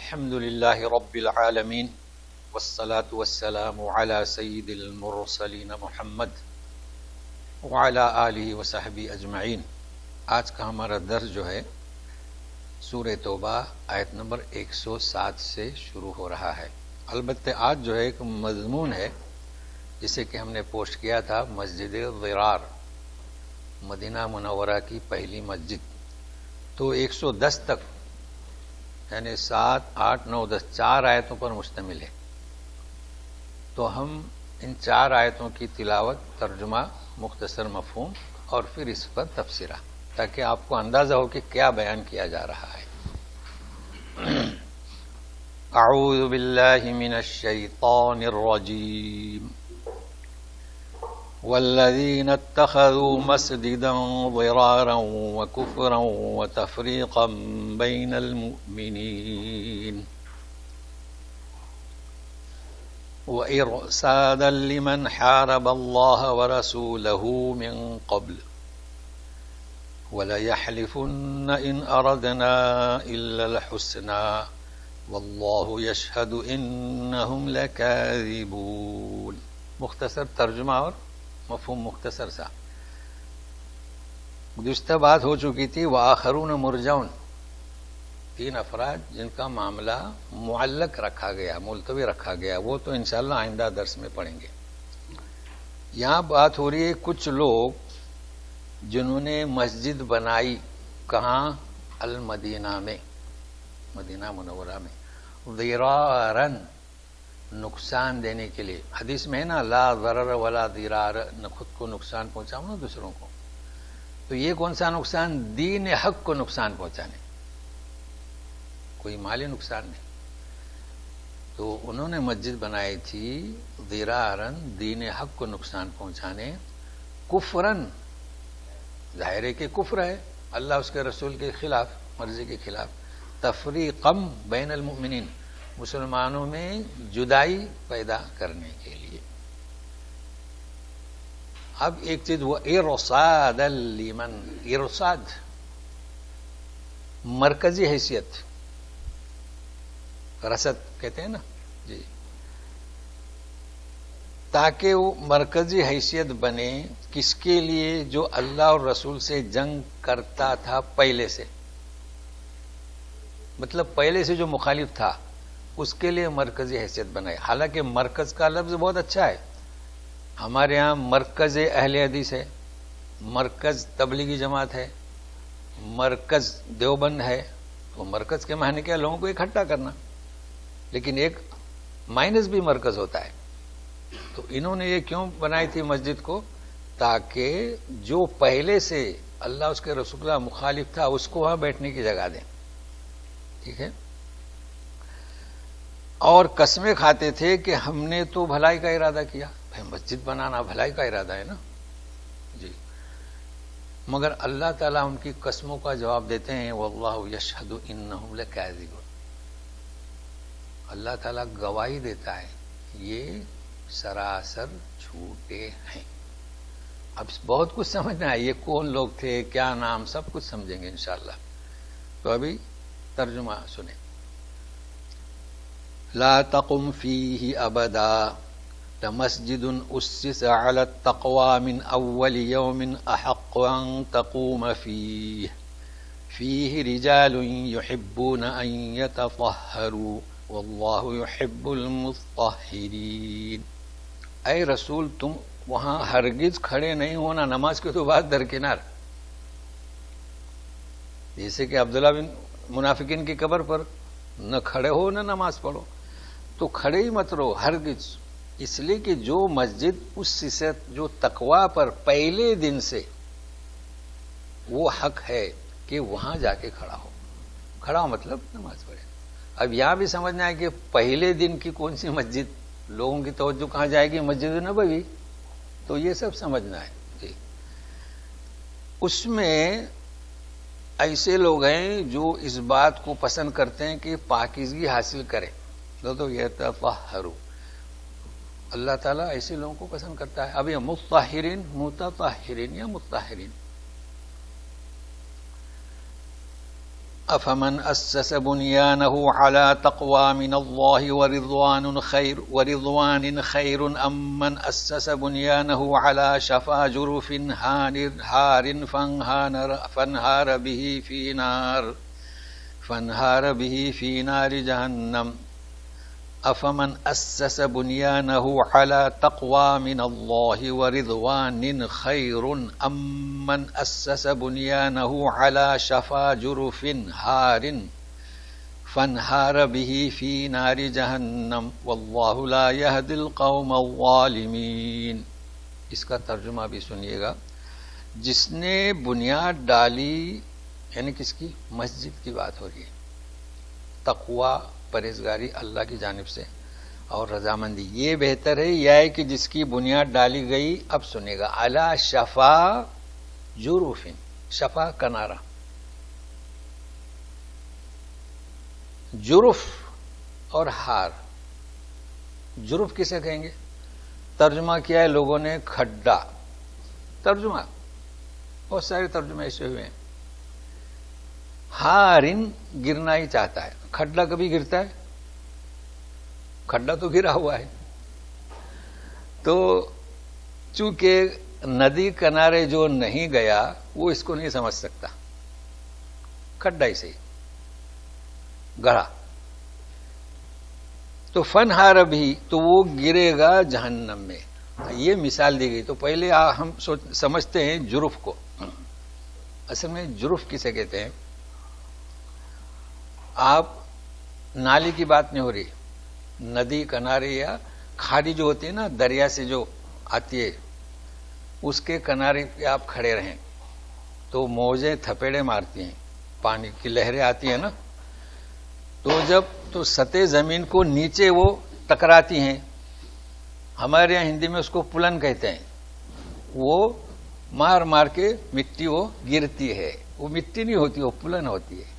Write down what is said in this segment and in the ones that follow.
الحمد لله رب العالمين والصلاة والسلام على سيد المرسلين محمد وعلى آلہ وصحبہ اجمعین۔ آج کا ہمارا درس جو ہے سورہ توبہ آیت نمبر 107 سے شروع ہو رہا ہے۔ البتہ آج جو ہے ایک مضمون ہے جسے کہ ہم نے پوسٹ کیا تھا، مسجد ضرار، مدینہ منورہ کی پہلی مسجد۔ تو 110 تک یعنی 7، 8، 9، 10 4 آیتوں پر مشتمل ہے۔ تو ہم ان 4 آیتوں کی تلاوت، ترجمہ، مختصر مفہوم اور پھر اس پر تفسیرہ، تاکہ آپ کو اندازہ ہو کہ کیا بیان کیا جا رہا ہے۔ اعوذ باللہ من الشیطان الرجیم۔ والذین اتخذوا مسجدا ضرارا وكفرا وتفریقا بین المؤمنین وإرصادا لمن حارب الله ورسوله من قبل وَلَيَحْلِفُنَّ إِنْ أَرَدْنَا إِلَّا الْحُسْنَى وَاللَّهُ يَشْهَدُ إِنَّهُمْ لَكَاذِبُونَ۔ مختصر ترجمہ اور مفہوم مختصر سا۔ گزشتہ بات ہو چکی تھی، وآخرون مرجون، 3 افراد جن کا معاملہ معلق رکھا گیا، ملتوی رکھا گیا، وہ تو انشاءاللہ آئندہ درس میں پڑھیں گے۔ یہاں بات ہو رہی ہے کچھ لوگ جنہوں نے مسجد بنائی، کہاں؟ المدینہ میں، مدینہ منورہ میں، ضرارن، نقصان دینے کے لیے۔ حدیث میں ہے نا، لا ضرر ولا ضرار، نہ خود کو نقصان پہنچاؤ نہ دوسروں کو۔ تو یہ کون سا نقصان؟ دین حق کو نقصان پہنچانے، کوئی مالی نقصان نہیں۔ تو انہوں نے مسجد بنائی تھی ضرارن، دین حق کو نقصان پہنچانے، کفرن، ظاہر ہے کہ کفر ہے، اللہ اس کے رسول کے خلاف، مرضی کے خلاف، تفریقم بین المؤمنین، مسلمانوں میں جدائی پیدا کرنے کے لیے۔ اب ایک چیز، وہ ارصاد لمن، ارصاد مرکزی حیثیت، رصد کہتے ہیں نا جی، تاکہ وہ مرکزی حیثیت بنے، کس کے لیے؟ جو اللہ اور رسول سے جنگ کرتا تھا پہلے سے، مطلب پہلے سے جو مخالف تھا اس کے لیے مرکزی حیثیت بنائے۔ حالانکہ مرکز کا لفظ بہت اچھا ہے، ہمارے ہاں مرکز اہل حدیث ہے، مرکز تبلیغی جماعت ہے، مرکز دیوبند ہے۔ تو مرکز کے معنی کیا؟ لوگوں کو اکٹھا کرنا، لیکن ایک مائنس بھی مرکز ہوتا ہے۔ تو انہوں نے یہ کیوں بنائی تھی مسجد کو؟ تاکہ جو پہلے سے اللہ اس کے رسول کا مخالف تھا اس کو وہاں بیٹھنے کی جگہ دیں، ٹھیک ہے؟ اور قسمیں کھاتے تھے کہ ہم نے تو بھلائی کا ارادہ کیا، بھائی مسجد بنانا بھلائی کا ارادہ ہے نا جی، مگر اللہ تعالیٰ ان کی قسموں کا جواب دیتے ہیں، واللہ یشہد انہم لکاذبون، اللہ تعالیٰ گواہی دیتا ہے یہ سراسر جھوٹے ہیں۔ اب بہت کچھ سمجھنا ہے، یہ کون لوگ تھے، کیا نام، سب کچھ سمجھیں گے انشاءاللہ۔ تو ابھی ترجمہ سنیں۔ لا تقم فیہ ابدا لمسجد اسس علی التقوی من اول یوم احق ان تقوم فیہ رجال یحبون ان یتطہروا واللہ یحب المطہرین۔ اے رسول، تم وہاں ہرگز کھڑے نہیں ہونا، نماز کے تو بعد درکنار، جیسے کہ عبداللہ بن منافقین کی قبر پر نہ کھڑے ہو نہ نماز پڑھو، تو کھڑے ہی مت رہو ہرگز، اس لیے کہ جو مسجد اس جو تقوی پر پہلے دن سے، وہ حق ہے کہ وہاں جا کے کھڑا ہو۔ کھڑا ہو مطلب نماز پڑھے۔ اب یہاں بھی سمجھنا ہے کہ پہلے دن کی کون سی مسجد، لوگوں کی توجہ کہاں جائے گی؟ مسجد نبوی، تو یہ سب سمجھنا ہے جی۔ اس میں ایسے لوگ ہیں جو اس بات کو پسند کرتے ہیں کہ پاکیزگی حاصل کریں، تو یہ تطہروا، اللہ تعالیٰ ایسے لوگوں کو پسند کرتا ہے۔ اب یہ مطہرین، متطہرین یا مطہرین، افمن اسس بنيانه على تقوى من الله ورضوان خير ام من اسس بنيانه على شفا جرف هار فانهار به في نار جهنم افمن اسس بنيانه على تقوى من الله ورضوان خير ام من اسس بنيانه على شفا جرف هار فانهار به في نار جهنم والله لا يهدي القوم الظالمين. اس کا ترجمہ بھی سنیے گا. جس نے بنیاد ڈالی، یعنی کس کی؟ مسجد کی بات ہو رہی ہے. تقوی، پرہیزگاری اللہ کی جانب سے اور رضامندی، یہ بہتر ہے یا ہے کہ جس کی بنیاد ڈالی گئی؟ اب سنے گا. علی شفا جرف، شفا کنارہ، جرف اور ہار. جرف کسے کہیں گے؟ ترجمہ کیا ہے لوگوں نے کھڈا. ترجمہ بہت سارے ترجمے ایسے ہوئے ہیں. ہارن گرنا ہی چاہتا ہے. کھڈا کبھی گرتا ہے؟ کھڈا تو گرا ہوا ہے. تو چونکہ ندی کنارے جو نہیں گیا وہ اس کو نہیں سمجھ سکتا. کھڈا ہی صحیح، گڑھا. تو فن ہار بھی، تو وہ گرے گا جہنم میں. یہ مثال دی گئی. تو پہلے ہم سمجھتے ہیں جرف کو. اصل میں جرف کسے کہتے ہیں؟ آپ نالی کی بات نہیں ہو رہی، ندی کنارے یا کھاڑی جو ہوتی ہے نا، دریا سے جو آتی ہے، اس کے کنارے پہ آپ کھڑے رہیں تو موجیں تھپیڑے مارتی ہیں، پانی کی لہریں آتی ہیں نا، تو جب تو سطح زمین کو نیچے وہ ٹکراتی ہیں. ہمارے یہاں ہندی میں اس کو پلن کہتے ہیں. وہ مار مار کے مٹی وہ گرتی ہے. وہ مٹی نہیں ہوتی، وہ پلن ہوتی ہے.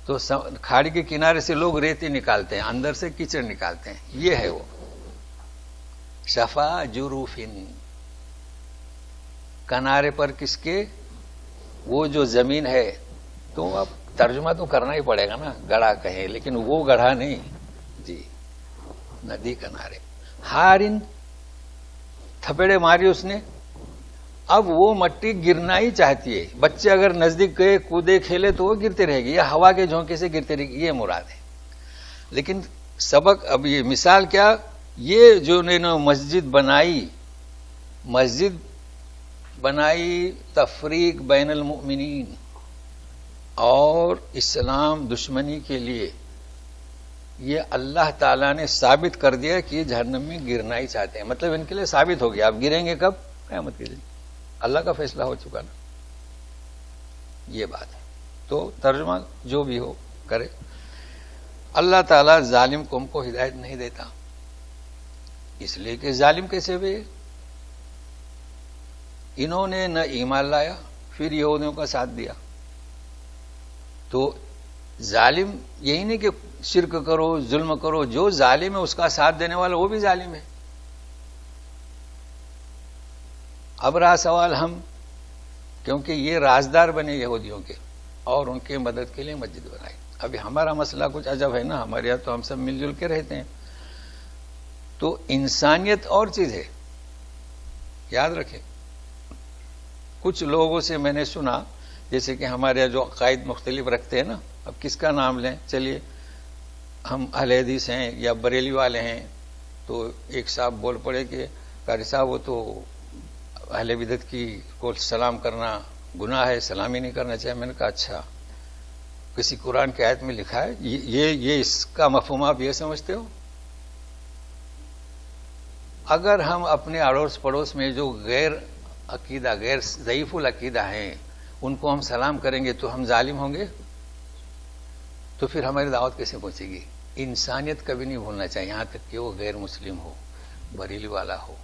تو کھاڑی کے کنارے سے لوگ ریتی نکالتے ہیں، اندر سے کیچڑ نکالتے ہیں. یہ ہے وہ شفا جروفن. کنارے پر کس کے؟ وہ جو زمین ہے. تو اب ترجمہ تو کرنا ہی پڑے گا نا. گڑھا کہیں لیکن وہ گڑھا نہیں جی، ندی کنارے. ہارن، تھپیڑے ماری اس نے. اب وہ مٹی گرنا ہی چاہتی ہے. بچے اگر نزدیک گئے، کودے، کھیلے تو وہ گرتے رہے گی، یا ہوا کے جھونکے سے گرتے رہے گی. یہ مراد ہے. لیکن سبق اب یہ مثال کیا؟ یہ جو نے مسجد بنائی تفریق بین المؤمنین اور اسلام دشمنی کے لیے، یہ اللہ تعالیٰ نے ثابت کر دیا کہ یہ جہنم میں گرنا ہی چاہتے ہیں. مطلب ان کے لیے ثابت ہو گیا. آپ گریں گے کب؟ قیامت کے دن. اللہ کا فیصلہ ہو چکا نا. یہ بات ہے. تو ترجمہ جو بھی ہو کرے. اللہ تعالیٰ ظالم قوم کو ہدایت نہیں دیتا، اس لیے کہ ظالم کیسے ہوئے؟ انہوں نے نہ ایمان لایا، پھر یہودیوں کا ساتھ دیا. تو ظالم یہی نہیں کہ شرک کرو، ظلم کرو. جو ظالم ہے اس کا ساتھ دینے والا وہ بھی ظالم ہے. اب رہا سوال ہم، کیونکہ یہ رازدار بنے یہودیوں کے اور ان کے مدد کے لیے مسجد بنائی. ابھی ہمارا مسئلہ کچھ عجب ہے نا. ہمارے یہاں تو ہم سب مل جل کے رہتے ہیں. تو انسانیت اور چیز ہے، یاد رکھیں. کچھ لوگوں سے میں نے سنا، جیسے کہ ہمارے یہاں جو عقائد مختلف رکھتے ہیں نا، اب کس کا نام لیں؟ چلیے ہم اہل حدیث ہیں یا بریلی والے ہیں. تو ایک صاحب بول پڑے کہ قاری صاحب وہ تو اہل بدعت کی کو سلام کرنا گناہ ہے، سلام ہی نہیں کرنا چاہیے. میں نے کہا اچھا، کسی قرآن کی آیت میں لکھا ہے یہ اس کا مفہوم آپ یہ سمجھتے ہو؟ اگر ہم اپنے اڑوس پڑوس میں جو غیر عقیدہ، غیر ضعیف العقیدہ ہیں، ان کو ہم سلام کریں گے تو ہم ظالم ہوں گے؟ تو پھر ہماری دعوت کیسے پہنچے گی؟ انسانیت کبھی نہیں بھولنا چاہیے، یہاں تک کہ وہ غیر مسلم ہو، بریلی والا ہو.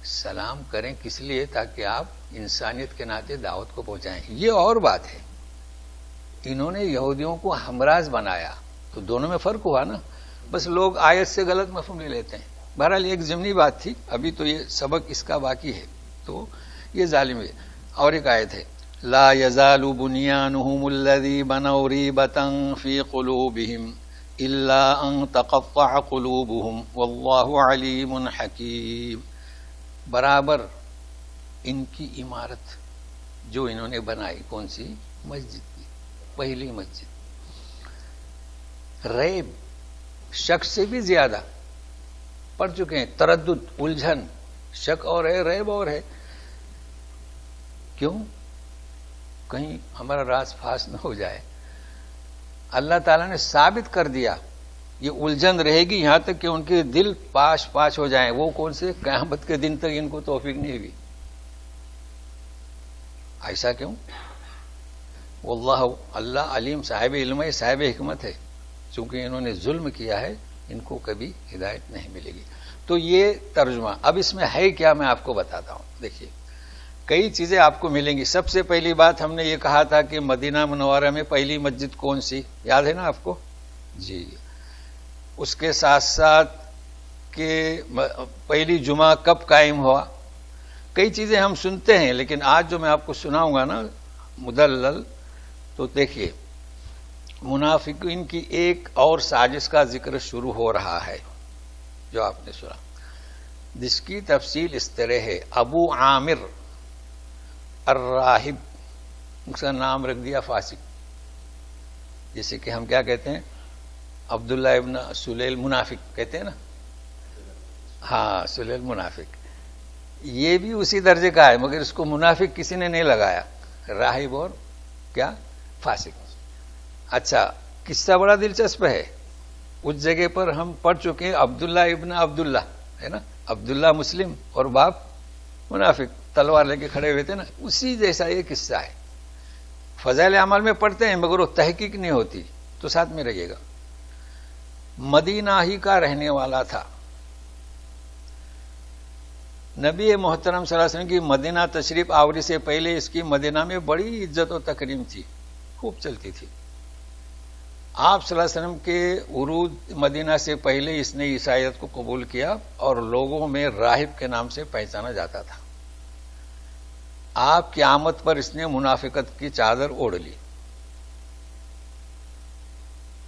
سلام کریں کس لیے؟ تاکہ آپ انسانیت کے ناطے دعوت کو پہنچائیں. یہ اور بات ہے. انہوں نے یہودیوں کو ہمراز بنایا تو دونوں میں فرق ہوا نا. بس لوگ آیت سے غلط مفہوم لے لیتے ہیں. بہرحال ایک ضمنی بات تھی. ابھی تو یہ سبق اس کا باقی ہے. تو یہ ظالم ہے. اور ایک آیت ہے لا يزال بنيانهم الذي بنوا ريبة في قلوبهم إلا أن تقطع قلوبهم والله عليم حكيم. برابر ان کی عمارت جو انہوں نے بنائی، کون سی؟ مسجد کی، پہلی مسجد، ریب، شک سے بھی زیادہ پڑ چکے ہیں، تردد، الجھن، شک اور ہے، ریب اور ہے. کیوں؟ کہیں ہمارا راز پھاس نہ ہو جائے. اللہ تعالیٰ نے ثابت کر دیا یہ الجھن رہے گی یہاں تک کہ ان کے دل پاش پاش ہو جائیں. وہ کون سے؟ قیامت کے دن تک ان کو توفیق نہیں ہوئی. ایسا کیوں؟ واللہ، اللہ علیم، صاحب علم ہے، صاحب حکمت ہے. چونکہ انہوں نے ظلم کیا ہے، ان کو کبھی ہدایت نہیں ملے گی. تو یہ ترجمہ. اب اس میں ہے کیا، میں آپ کو بتاتا ہوں. دیکھیے، کئی چیزیں آپ کو ملیں گی. سب سے پہلی بات ہم نے یہ کہا تھا کہ مدینہ منورہ میں پہلی مسجد کون سی، یاد ہے نا آپ کو؟ جی. اس کے ساتھ ساتھ کہ پہلی جمعہ کب قائم ہوا. کئی چیزیں ہم سنتے ہیں، لیکن آج جو میں آپ کو سناؤں گا نا مدلل، تو دیکھیے منافقین کی ایک اور سازش کا ذکر شروع ہو رہا ہے جو آپ نے سنا، جس کی تفصیل اس طرح ہے. ابو عامر الراہب، اس کا نام رکھ دیا فاسق. جیسے کہ ہم کیا کہتے ہیں، عبداللہ ابن سلیل منافق کہتے ہیں نا. ہاں، سلیل منافق. یہ بھی اسی درجے کا ہے، مگر اس کو منافق کسی نے نہیں لگایا. راہب اور کیا، فاسق. اچھا، قصہ بڑا دلچسپ ہے. اس جگہ پر ہم پڑھ چکے ہیں عبداللہ ابن عبداللہ، ہے نا، عبداللہ مسلم اور باپ منافق، تلوار لے کے کھڑے ہوئے تھے نا. اسی جیسا یہ قصہ ہے. فضائل اعمال میں پڑھتے ہیں مگر وہ تحقیق نہیں ہوتی، تو ساتھ میں رہیے گا. مدینہ ہی کا رہنے والا تھا. نبی محترم صلی اللہ علیہ وسلم کی مدینہ تشریف آوری سے پہلے اس کی مدینہ میں بڑی عزت و تکریم تھی، خوب چلتی تھی. آپ صلی اللہ علیہ وسلم کے عروج مدینہ سے پہلے اس نے عیسائیت کو قبول کیا اور لوگوں میں راہب کے نام سے پہچانا جاتا تھا. آپ کی آمد پر اس نے منافقت کی چادر اوڑھ لی.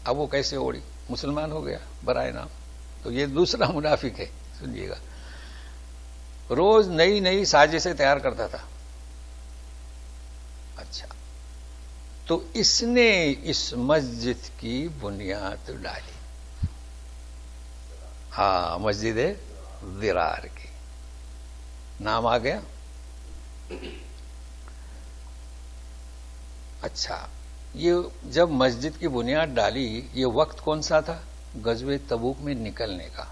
اب وہ کیسے اوڑھی؟ مسلمان ہو گیا برائے نام. تو یہ دوسرا منافق ہے، سنیے گا. روز نئی نئی سازشیں تیار کرتا تھا. اچھا، تو اس نے اس مسجد کی بنیاد ڈالی. ہاں، مسجد ضرار کی نام آ گیا. اچھا، یہ جب مسجد کی بنیاد ڈالی، یہ وقت کون سا تھا؟ غزوہ تبوک میں نکلنے کا.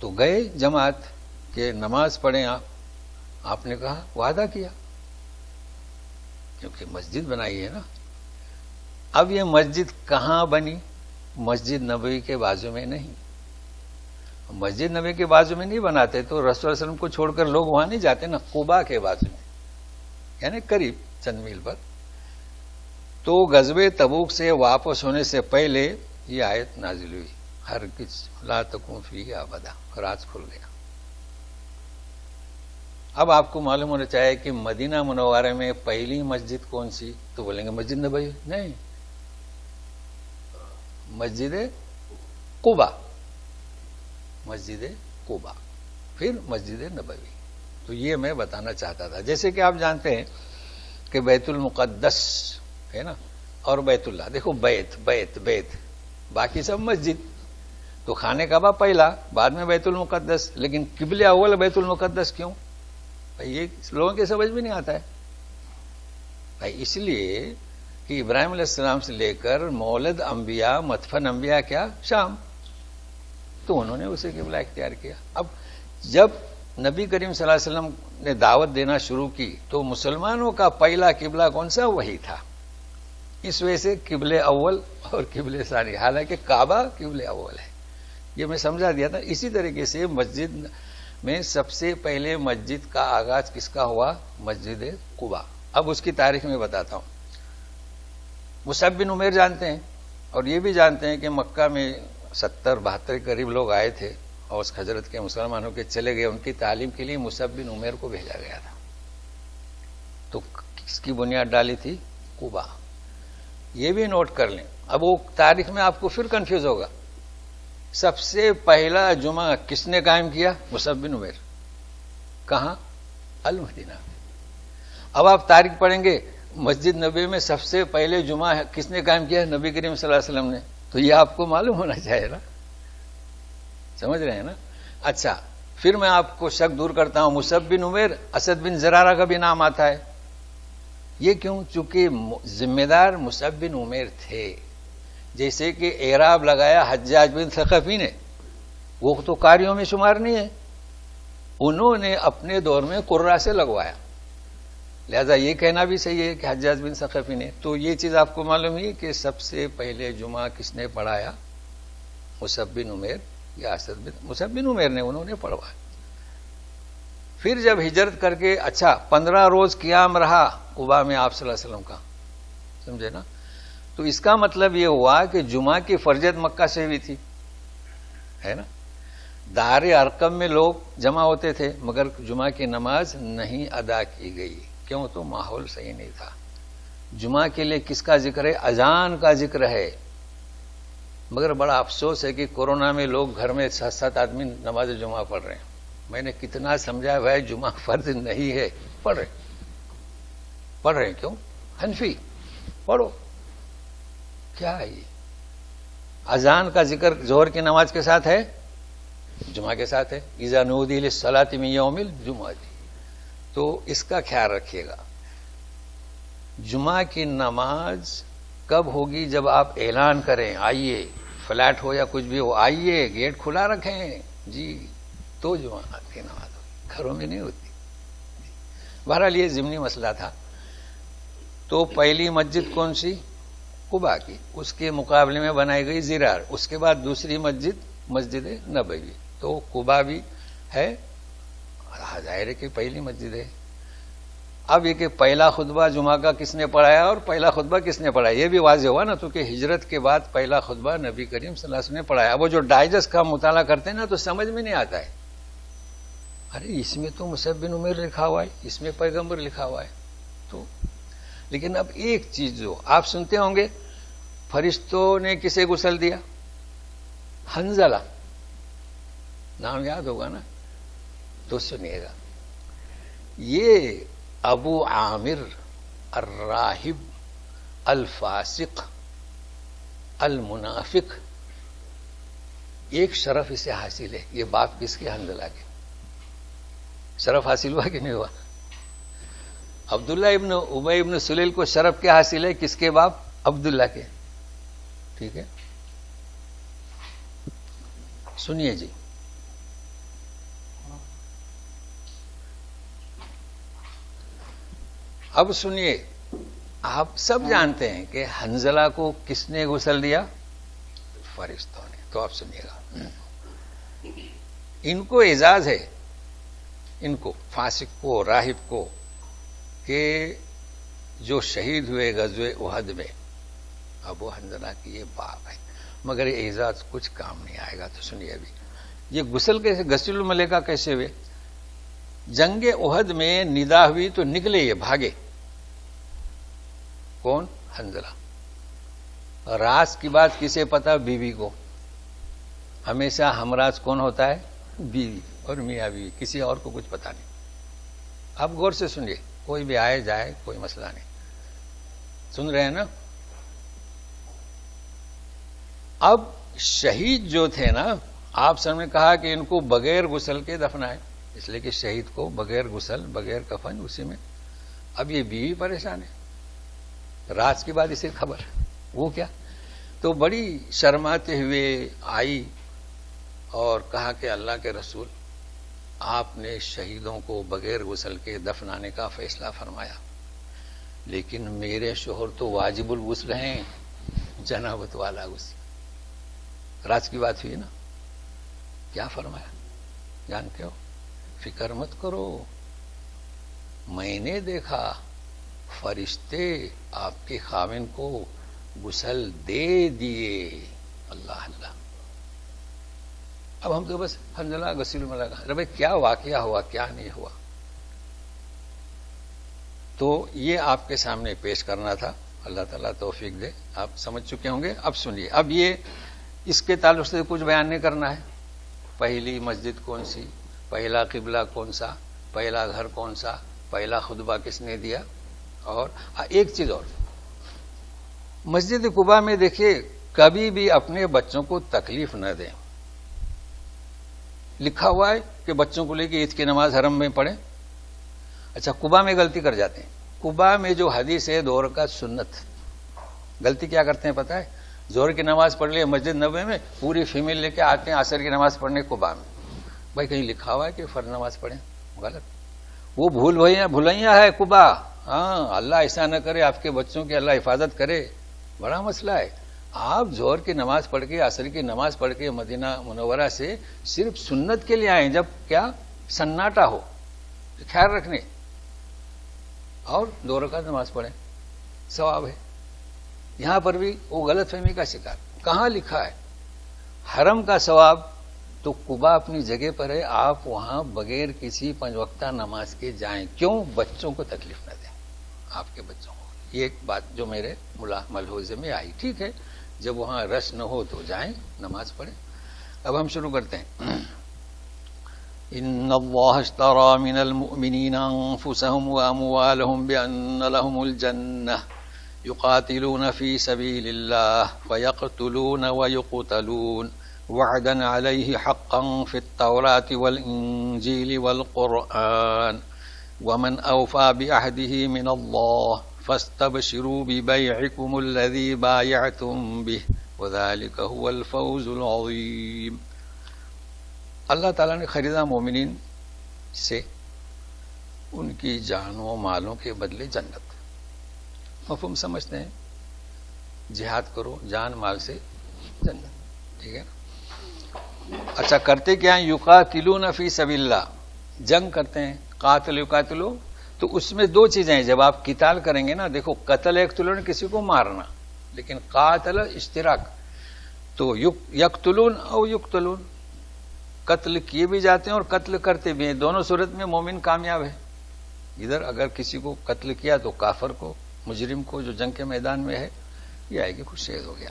تو گئے جماعت کہ نماز پڑھیں. آپ نے کہا، وعدہ کیا، کیونکہ مسجد بنائی ہے نا. اب یہ مسجد کہاں بنی؟ مسجد نبوی کے بازو میں نہیں. مسجد نبوی کے بازو میں نہیں بناتے تو رسول صلی اللہ علیہ وسلم کو چھوڑ کر لوگ وہاں نہیں جاتے نا. قباء کے بازو میں، یعنی قریب چند میل پر. تو غزوہ تبوک سے واپس ہونے سے پہلے یہ آیت نازل ہوئی، ہرگز لا تکون فیہ ابدا. راز کھل گیا. اب آپ کو معلوم ہونا چاہیے کہ مدینہ منورہ میں پہلی مسجد کون سی؟ تو بولیں گے مسجد نبوی. نہیں، مسجد قباء، مسجد قباء، پھر مسجد نبوی. تو یہ میں بتانا چاہتا تھا. جیسے کہ آپ جانتے ہیں کہ بیت المقدس ہے نا، اور بیت اللہ. دیکھو، بیت بیت بیت، باقی سب مسجد. تو خانہ کعبہ پہلا، بعد میں بیت المقدس. لیکن قبلہ اول بیت المقدس کیوں؟ یہ لوگوں کے سمجھ بھی نہیں آتا ہے بھائی. اس لیے کہ ابراہیم علیہ السلام سے لے کر مولد انبیاء، مدفن انبیاء کیا؟ شام. تو انہوں نے اسے قبلہ اختیار کیا. اب جب نبی کریم صلی اللہ علیہ وسلم نے دعوت دینا شروع کی تو مسلمانوں کا پہلا قبلہ کون سا؟ وہی تھا. اس وجہ سے قبلہ اول اور قبلہ ثانی، حالانکہ کعبہ قبلہ اول ہے. یہ میں سمجھا دیا تھا. اسی طریقے سے مسجد میں سب سے پہلے مسجد کا آغاز کس کا ہوا؟ مسجد قباء. اب اس کی تاریخ میں بتاتا ہوں. مصعب بن عمیر جانتے ہیں، اور یہ بھی جانتے ہیں کہ مکہ میں 70-72 قریب لوگ آئے تھے اور اس حضرت کے مسلمانوں کے چلے گئے. ان کی تعلیم کے لیے مصعب بن عمیر کو بھیجا گیا تھا. تو اس کی بنیاد ڈالی تھی قبا. یہ بھی نوٹ کر لیں. اب وہ تاریخ میں آپ کو پھر کنفیوز ہوگا. سب سے پہلا جمعہ کس نے قائم کیا؟ مصعب بن عمیر. کہاں؟ المدینہ. اب آپ تاریخ پڑھیں گے، مسجد نبی میں سب سے پہلے جمعہ کس نے قائم کیا؟ نبی کریم صلی اللہ علیہ وسلم نے. تو یہ آپ کو معلوم ہونا چاہیے نا. سمجھ رہے ہیں نا؟ اچھا، پھر میں آپ کو شک دور کرتا ہوں. مصعب بن عمیر، اسد بن زرارہ کا بھی نام آتا ہے. یہ کیوں؟ چونکہ ذمہ دار مصعب بن عمیر تھے. جیسے کہ اعراب لگایا حجاج بن ثقفی نے، وہ تو قاریوں میں شمار نہیں ہے، انہوں نے اپنے دور میں قرہ سے لگوایا. لہذا یہ کہنا بھی صحیح ہے کہ حجاج بن ثقفی نے. تو یہ چیز آپ کو معلوم ہے کہ سب سے پہلے جمعہ کس نے پڑھایا؟ مصعب بن عمیر یا اسد بن مصعب بن عمیر نے، انہوں نے پڑھوایا. پھر جب ہجرت کر کے 15 روز قیام رہا قباء میں آپ صلی اللہ علیہ وسلم کا، سمجھے نا؟ تو اس کا مطلب یہ ہوا کہ جمعہ کی فرضیت مکہ سے ہوئی تھی، ہے نا؟ دار ارقم میں لوگ جمع ہوتے تھے مگر جمعہ کی نماز نہیں ادا کی گئی. کیوں؟ تو ماحول صحیح نہیں تھا. جمعہ کے لیے کس کا ذکر ہے؟ اذان کا ذکر ہے. مگر بڑا افسوس ہے کہ کورونا میں لوگ گھر میں 7 آدمی نماز جمعہ پڑھ رہے ہیں. میں نے کتنا سمجھا بھائی جمعہ فرض نہیں ہے، پڑھ رہے ہیں. کیوں؟ حنفی پڑھو. کیا ہے یہ؟ اذان کا ذکر ظہر کی نماز کے ساتھ ہے، جمعہ کے ساتھ ہے. اذا نودی للصلاۃ من یوم الجمعہ. تو اس کا خیال رکھیے گا. جمعہ کی نماز کب ہوگی؟ جب آپ اعلان کریں آئیے، فلیٹ ہو یا کچھ بھی ہو، آئیے، گیٹ کھلا رکھیں جی، تو جمعہ کی نماز ہوگی. گھروں میں نہیں ہوتی. بہرحال یہ ضمنی مسئلہ تھا. تو پہلی مسجد کون سی؟ قباء کی. اس کے مقابلے میں بنائی گئی زرار. اس کے بعد دوسری مسجد نبوی. تو قباء بھی ہے، ظاہر ہے کہ پہلی مسجد ہے. اب یہ کہ پہلا خطبہ جمعہ کا کس نے پڑھایا اور پہلا خطبہ کس نے پڑھایا، یہ بھی واضح ہوا نا. تو کہ ہجرت کے بعد پہلا خطبہ نبی کریم صلی اللہ علیہ وسلم نے پڑھایا. اب وہ جو ڈائجسٹ کا مطالعہ کرتے ہیں نا تو سمجھ میں نہیں آتا ہے، ارے اس میں تو مصعب بن عمیر لکھا ہوا ہے، اس میں پیغمبر لکھا ہوا ہے. تو لیکن اب ایک چیز جو آپ سنتے ہوں گے، فرشتوں نے کسے غسل دیا؟ حنظلہ. نام یاد ہوگا نا؟ تو سنیے گا، یہ ابو عامر الراہب الفاسق المنافق، ایک شرف اسے حاصل ہے. یہ باپ کس کے؟ حنظلہ کے. شرف حاصل ہوا کہ نہیں ہوا؟ عبداللہ ابن ابی ابن سلیل کو شرف کیا حاصل ہے؟ کس کے باپ؟ عبداللہ کے. ٹھیک ہے، سنیے جی. اب سنیے، آپ سب جانتے ہیں کہ حنظلہ کو کس نے غسل دیا؟ فرشتوں نے. تو آپ سنیے گا، ان کو اعزاز ہے، ان کو فاسق کو، راہب کو، کہ جو شہید ہوئے غزوہ احد میں، ابو حنظلہ کی یہ باپ ہے. مگر یہ اعزاز کچھ کام نہیں آئے گا. تو سنیے ابھی یہ غسل کیسے، غسل الملائکہ کیسے ہوئے؟ جنگ احد میں ندا ہوئی تو نکلے، یہ بھاگے. کون؟ حنظلہ. راز کی بات کسے پتا؟ بیوی کو. ہمیشہ ہمراز کون ہوتا ہے؟ بیوی اور میاں بیوی، کسی اور کو کچھ پتا نہیں. آپ غور سے سنیے، کوئی بھی آئے جائے کوئی مسئلہ نہیں. سن رہے ہیں نا؟ اب شہید جو تھے نا، آپ سب نے کہا کہ ان کو بغیر غسل کے دفنائے، اس لیے کہ شہید کو بغیر غسل بغیر کفن اسی میں. اب یہ بیوی پریشان ہے، رات کی بعد اسے خبر، وہ کیا؟ تو بڑی شرماتے ہوئے آئی اور کہا کہ اللہ کے رسول، آپ نے شہیدوں کو بغیر غسل کے دفنانے کا فیصلہ فرمایا، لیکن میرے شوہر تو واجب الغسل ہیں، جنابت والا غسل. رات کی بات ہوئی نا، کیا فرمایا جانتے ہو؟ فکر مت کرو، میں نے دیکھا فرشتے آپ کے خاوند کو غسل دے دیے. اللہ اللہ. اب ہم تو بس حنظلہ غسل الملائکہ، ارے بھائی کیا واقعہ ہوا، کیا نہیں ہوا؟ تو یہ آپ کے سامنے پیش کرنا تھا. اللہ تعالیٰ توفیق دے. آپ سمجھ چکے ہوں گے. اب سنیے, اب یہ اس کے تعلق سے کچھ بیان نہیں کرنا ہے. پہلی مسجد کون سی, پہلا قبلہ کون سا, پہلا گھر کون سا, پہلا خطبہ کس نے دیا. اور ایک چیز اور, مسجد قباء میں دیکھیے کبھی بھی اپنے بچوں کو تکلیف نہ دیں. لکھا ہوا ہے کہ بچوں کو لے کے عید کی نماز حرم میں پڑھیں. اچھا, قباء میں غلطی کر جاتے ہیں. قباء میں جو حدیث ہے 2 رکعت سنت, غلطی کیا کرتے ہیں پتہ ہے؟ ظہر کی نماز پڑھ لیے مسجد نبوی میں, پوری فیمل لے کے آتے ہیں عصر کی نماز پڑھنے قباء میں. بھائی کہیں لکھا ہوا ہے کہ فرض نماز پڑھیں؟ غلط. وہ بھولائیاں ہے قباء. ہاں, اللہ ایسا نہ کرے آپ کے بچوں کی, اللہ حفاظت کرے. بڑا مسئلہ ہے. آپ ظہر کی نماز پڑھ کے, عصر کی نماز پڑھ کے مدینہ منورہ سے صرف سنت کے لیے آئیں, جب کیا سناٹا ہو, خیال رکھنے, اور 2 رکعت نماز پڑھیں, ثواب ہے. یہاں پر بھی وہ غلط فہمی کا شکار. کہاں لکھا ہے حرم کا ثواب؟ تو قباء اپنی جگہ پر ہے, آپ وہاں بغیر کسی 5 وقتہ نماز کے جائیں. کیوں؟ بچوں کو تکلیف نہ دیں, آپ کے بچوں کو. یہ ایک بات جو میرے ملحوظے میں آئی. ٹھیک ہے, جب وہاں رش نہ ہو تو جائیں, نماز پڑھیں. اب ہم شروع کرتے ہیں. ان اللہ اشترى من المؤمنین انفسهم واموالهم بان لهم الجنہ يقاتلون في سبيل الله فيقتلون ويقتلون وعدا عليه حقا في التوراة والإنجيل والقرآن ومن أوفى بعهده من الله فاستبشروا ببيعكم الذي بايعتم به وذلك هو الفوز العظيم. اللہ تعالیٰ نے خریدا مومنین سے ان کی جانوں و مالوں کے بدلے جنت. مفہوم سمجھتے ہیں؟ جہاد کرو جان مال سے جنت. ٹھیک ہے نا. اچھا, کرتے کیا ہیں؟ یقاتلون فی سبیل اللہ, جنگ کرتے ہیں. قاتل یقاتلو, تو اس میں 2 چیزیں ہیں. جب آپ قتال کریں گے نا, دیکھو قتل یقتلون کسی کو مارنا, لیکن قاتل اشتراک. تو یقتلون او یقتلون, قتل کیے بھی جاتے ہیں اور قتل کرتے بھی ہیں. دونوں صورت میں مومن کامیاب ہے. ادھر اگر کسی کو قتل کیا تو کافر کو, مجرم کو جو جنگ کے میدان میں ہے, یہ آئے گی خود شہید ہو گیا.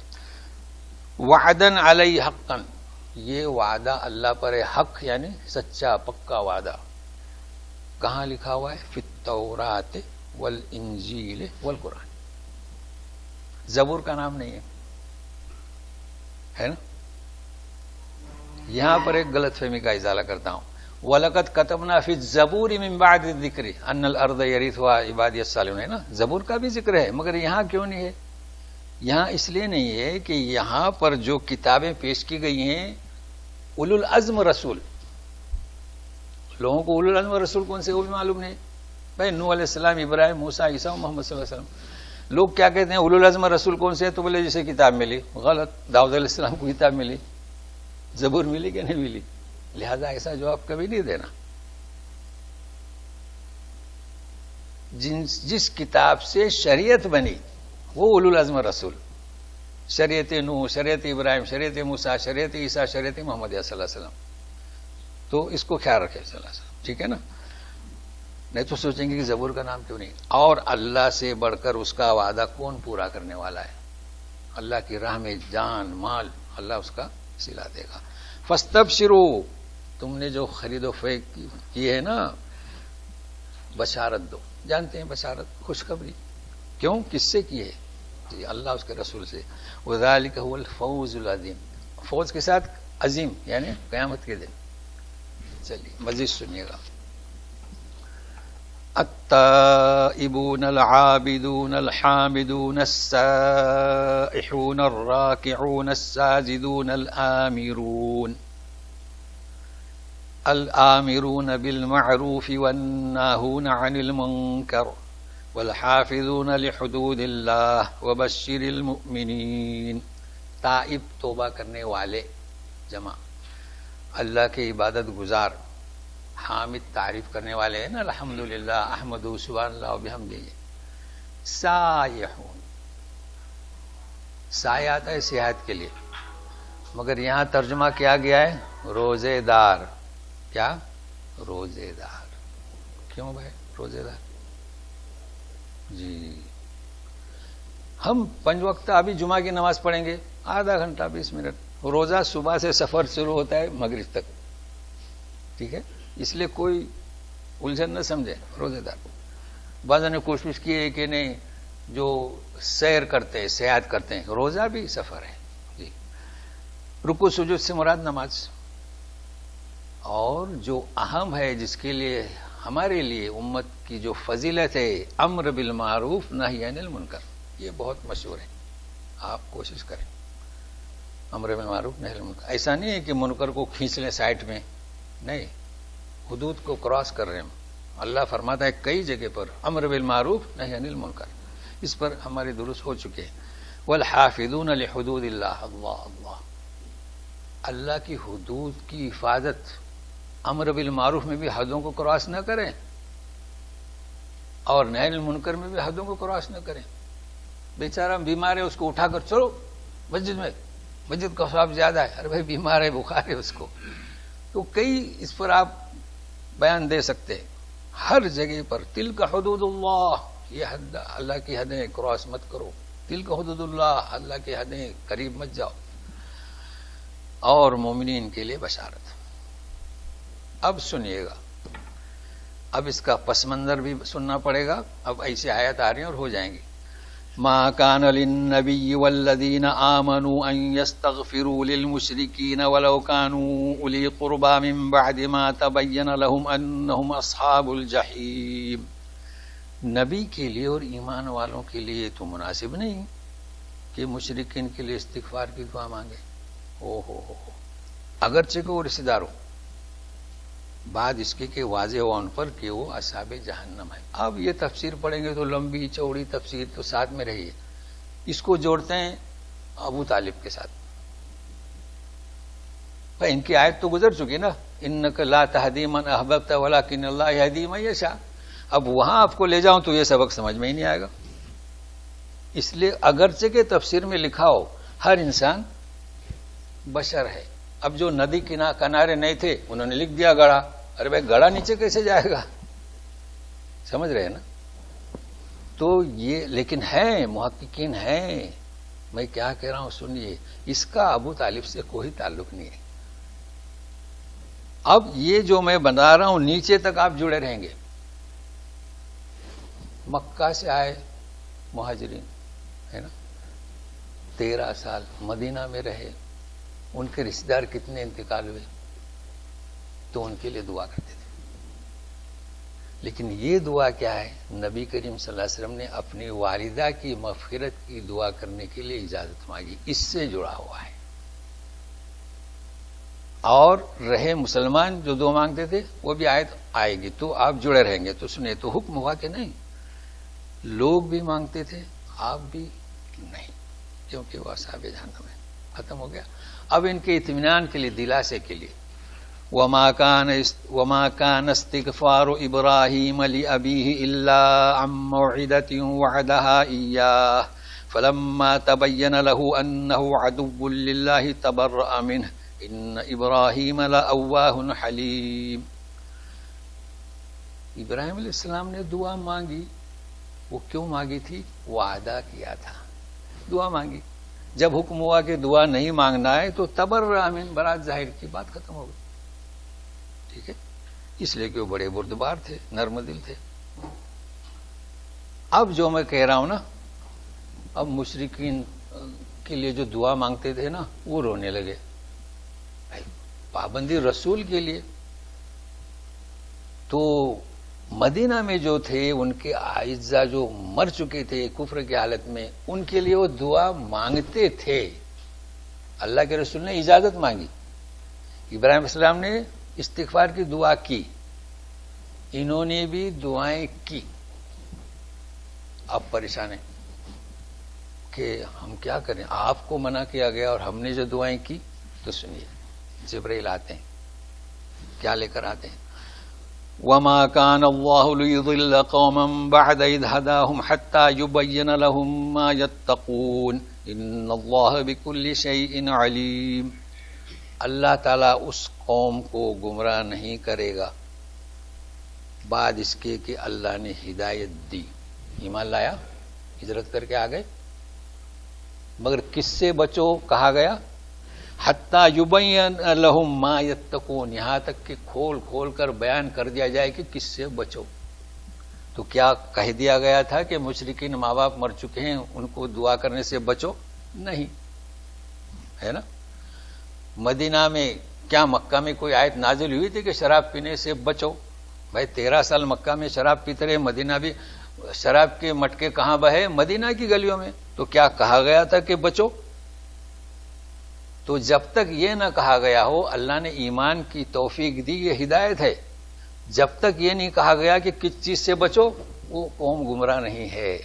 وعدن علی حقا, یہ وعدہ اللہ پر ہے. حق یعنی سچا پکا وعدہ. کہاں لکھا ہوا ہے؟ فی التوراۃ والانجیل والقرآن. زبور کا نام نہیں ہے نا. یہاں پر ایک غلط فہمی کا ازالہ کرتا ہوں. وَلَقَدْ كَتَبْنَا فِي الزَّبُورِ مِن بَعْدِ الذِّكْرِ أَنَّ الْأَرْضَ يَرِثُهَا عِبَادِيَ الصَّالِحُونَ, ہے نا. زبور کا بھی ذکر ہے, مگر یہاں کیوں نہیں ہے؟ یہاں اس لیے نہیں ہے کہ یہاں پر جو کتابیں پیش کی گئی ہیں اولو العزم رسول, لوگوں کو اولو العزم رسول کون سے وہ بھی معلوم نہیں. بھائی نوح علیہ السلام, ابراہیم, موسیٰ, عیسیٰ, محمد صلی اللہ علیہ وسلم. لوگ کیا کہتے ہیں اولو العزم رسول کون سے ہے؟ تو بولے جسے کتاب ملی. غلط. داؤد علیہ السلام کو کتاب ملی, زبور ملی کہ نہیں ملی؟ لہذا ایسا جواب کبھی نہیں دینا. جس کتاب سے شریعت بنی وہ اولو العزم رسول. شریعت نوح, شریعت ابراہیم, شریعت موسیٰ, شریعت عیسیٰ, شریعت محمد صلی اللہ علیہ وسلم. تو اس کو خیال رکھے صلی اللہ علیہ وسلم. ٹھیک ہے نا. نہیں تو سوچیں گے کہ زبور کا نام کیوں نہیں. اور اللہ سے بڑھ کر اس کا وعدہ کون پورا کرنے والا ہے؟ اللہ کی راہ میں جان مال اللہ اس کا سلا دے گا. فاستبشروا, تم نے جو خرید و فروخت کی ہے نا, بشارت دو. جانتے ہیں بشارت خوشخبری کیوں کس سے کی ہے؟ اللہ اس کے رسول سے. وذالک هو الفوز العظیم, فوز کے ساتھ عظیم یعنی قیامت کے دن. چلیے مزید سنیے گا. التائبون العابدون الحامدون السائحون الراكعون الساجدون الآمرون بالمعروف والناهون عن المنكر والحافظون لحدود اللہ وبشر المؤمنین. تائب توبہ کرنے والے جمع, اللہ کے عبادت گزار, حامد تعریف کرنے والے ہیں نا, الحمدللہ, احمد, سبحان اللہ و بحمدہ. سائحون, سایہ آتا ہے سیاحت کے لیے, مگر یہاں ترجمہ کیا گیا ہے روزے دار. کیا؟ روزے دار. کیوں بھائی روزے دار؟ جی ہم 5 وقت ابھی جمعہ کی نماز پڑھیں گے آدھا گھنٹہ 20 منٹ. روزہ صبح سے سفر شروع ہوتا ہے مغرب تک. ٹھیک ہے, اس لیے کوئی الجھن نہ سمجھے روزے دار. بعضوں نے کوشش کی ہے کہ نہیں جو سیر کرتے ہیں سیاحت کرتے ہیں روزہ بھی سفر ہے. جی رکوع سجود سے مراد نماز. اور جو اہم ہے جس کے لیے ہمارے لیے امت کی جو فضیلت ہے امر بالمعروف نہی عن المنکر, یہ بہت مشہور ہے. آپ کوشش کریں امر بالمعروف نہی عن المنکر. ایسا نہیں ہے کہ منکر کو کھینچ لیں سائٹ میں, نہیں, حدود کو کراس کر رہے ہیں. اللہ فرماتا ہے کئی جگہ پر امر بالمعروف نہی عن المنکر, اس پر ہمارے درست ہو چکے ہیں. والحافظون لحدود اللہ, اللہ اللہ, اللہ کی حدود کی حفاظت. امر بالمعروف میں بھی حدوں کو کراس نہ کریں اور نہی عن المنکر میں بھی حدوں کو کراس نہ کریں. بیچارہ بیمار ہے اس کو اٹھا کر چلو مسجد میں, مسجد کا ثواب زیادہ ہے. ارے بھائی بیمار ہے بخار ہے اس کو. تو کئی اس پر آپ بیان دے سکتے ہیں ہر جگہ پر. تلک حدود اللہ, یہ حد اللہ کی حدیں کراس مت کرو. تلک حدود اللہ, اللہ کی حدیں قریب مت جاؤ. اور مومنین کے لیے بشارت. اب سنیے گا, اب اس کا پس منظر بھی سننا پڑے گا. اب ایسی آیت آ رہی ہیں اور ہو جائیں گی. ما كان للنبي والذين آمنوا أن يستغفروا للمشركين ولو كانوا أولي قربى من بعد ما تبين لهم أنهم أصحاب الجحيم. نبی کے لیے اور ایمان والوں کے لیے تو مناسب نہیں کہ مشرکین کے لیے استغفار کی دعا مانگے. او ہو اگرچہ کہ وہ رشتہ دار ہو, بعد اس کے کہ واضح ہوا ان پر کہ وہ اصحاب جہنم ہے. اب یہ تفسیر پڑھیں گے تو لمبی چوڑی تفسیر تو ساتھ میں رہی ہے. اس کو جوڑتے ہیں ابو طالب کے ساتھ. ان کی آیت تو گزر چکی نا, انک لا تہدی من احببت ولکن اللہ یہدی من یشاء. اب وہاں آپ کو لے جاؤں تو یہ سبق سمجھ میں ہی نہیں آئے گا. اس لیے اگرچہ کہ تفسیر میں لکھا ہو ہر انسان بشر ہے. اب جو ندی کنارے نہیں تھے انہوں نے لکھ دیا گڑھا. ارے بھائی گڑھا نیچے کیسے جائے گا, سمجھ رہے ہیں نا. تو یہ لیکن ہے محققین ہیں. میں کیا کہہ رہا ہوں سنیے, اس کا ابو طالب سے کوئی تعلق نہیں ہے. اب یہ جو میں بتا رہا ہوں نیچے تک آپ جڑے رہیں گے. مکہ سے آئے مہاجرین ہے نا, 13 سال مدینہ میں رہے. ان کے رشتہ دار کتنے انتقال ہوئے تو ان کے لیے دعا کرتے تھے. لیکن یہ دعا کیا ہے, نبی کریم صلی اللہ علیہ وسلم نے اپنی والدہ کی مغفرت کی دعا کرنے کے لیے اجازت مانگی. اس سے جڑا ہوا ہے. اور رہے مسلمان جو دعا مانگتے تھے وہ بھی آئے گی تو آپ جڑے رہیں گے. تو سنیں تو حکم ہوا کہ نہیں, لوگ بھی مانگتے تھے آپ بھی نہیں, کیونکہ وہ اصحاب جہنم ہے. ختم ہو گیا. اب ان کے اطمینان کے لیے دلاسے کے لیے وما كان استغفار ابراہیم لأبیہ الا عن موعدۃ وعدها ایاہ فلما تبین له انه عدو للہ تبرأ منہ ان ابراہیم لأواہ حلیم. ابراہیم علیہ السلام نے دعا مانگی. وہ کیوں مانگی تھی؟ وعدہ کیا تھا, دعا مانگی. جب حکم ہوا کہ دعا نہیں مانگنا ہے تو تبرأ من, برات ظاہر کی, بات ختم ہو گئی. ٹھیک ہے, اس لیے کہ وہ بڑے بردبار تھے, نرم دل تھے. اب جو میں کہہ رہا ہوں نا, اب مشرکین کے لیے جو دعا مانگتے تھے نا وہ رونے لگے. پابندی رسول کے لیے تو مدینہ میں جو تھے ان کے اعزا جو مر چکے تھے کفر کی حالت میں, ان کے لیے وہ دعا مانگتے تھے. اللہ کے رسول نے اجازت مانگی, ابراہیم علیہ السلام نے استغفار کی دعا کی, انہوں نے بھی دعائیں کی. اب پریشان ہیں کہ ہم کیا کریں, آپ کو منع کیا گیا اور ہم نے جو دعائیں کی. تو سنیے, جبرائیل آتے ہیں, کیا لے کر آتے ہیں؟ وما كان الله ليضل قوما بعد إذ هداهم حتى يبين لهم ما يتقون ان الله بكل شيء عليم. اللہ تعالیٰ اس قوم کو گمراہ نہیں کرے گا بعد اس کے کہ اللہ نے ہدایت دی. ایمان لایا، ہجرت کر کے آ گئے، مگر کس سے بچو کہا گیا؟ حتی یبین لہم ما یتقون، یہاں تک کہ کھول کھول کر بیان کر دیا جائے کہ کس سے بچو. تو کیا کہہ دیا گیا تھا کہ مشرکین ماں باپ مر چکے ہیں ان کو دعا کرنے سے بچو؟ نہیں ہے نا. مدینہ میں کیا مکہ میں کوئی آیت نازل ہوئی تھی کہ شراب پینے سے بچو؟ بھائی 13 سال مکہ میں شراب پیتے رہے، مدینہ بھی شراب کے مٹکے کہاں بہے؟ مدینہ کی گلیوں میں. تو کیا کہا گیا تھا کہ بچو؟ تو جب تک یہ نہ کہا گیا ہو اللہ نے ایمان کی توفیق دی، یہ ہدایت ہے. جب تک یہ نہیں کہا گیا کہ کس چیز سے بچو، وہ قوم گمراہ نہیں ہے،